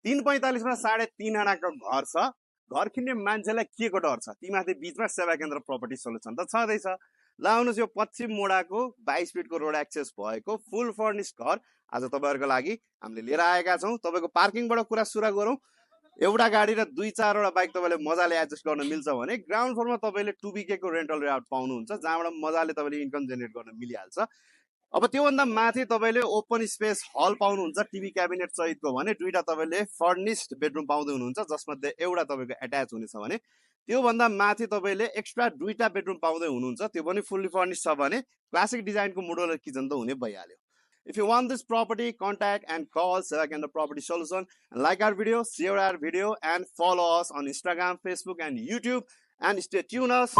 345 मा 3.5 आनाको घर छ। घर किन्ने मान्छेलाई के को डर छ? तीमाथि बीचमा सेवा केन्द्र प्रपर्टी सोल्युसन त छँदैछ। ल आउनुहोस्, यो पश्चिम मोडाको 22 फिटको रोड एक्सेस भएको फुल फर्निश घर आज तपाईँहरूको लागि हामीले लिएर आएका छौँ। तपाईँको पार्किङबाट कुरा सुरु गरौँ। एउटा गाडी र 2-4वटा बाइक तपाईँले मजाले एडजस्ट गर्न मिल्छ भने ग्राउन्ड फ्लोरमा तपाईँले 2BK को रेन्टल रेट पाउनुहुन्छ, जहाँबाट मजाले तपाईँले इन्कम जेनेरेट गर्न मिलिहाल्छ। अब त्योभन्दा माथि तपाईँले ओपन स्पेस हल पाउनुहुन्छ टिभी क्याबिनेट सहितको भने, दुईटा तपाईँले फर्निस्ड बेडरुम पाउँदै हुनुहुन्छ, जसमध्ये एउटा तपाईँको एट्याच हुनेछ भने त्योभन्दा माथि तपाईँले एक्स्ट्रा 2टा बेडरुम पाउँदै हुनुहुन्छ, त्यो पनि फुल्ली फर्निस्ड छ भने क्लासिक डिजाइनको मोडुलर किचन त हुने भइहाल्यो। If you want this property, contact and call Seva Kendra Property Solution. And like our video, share our video, and follow us on Instagram, Facebook, and YouTube. And stay tuned us.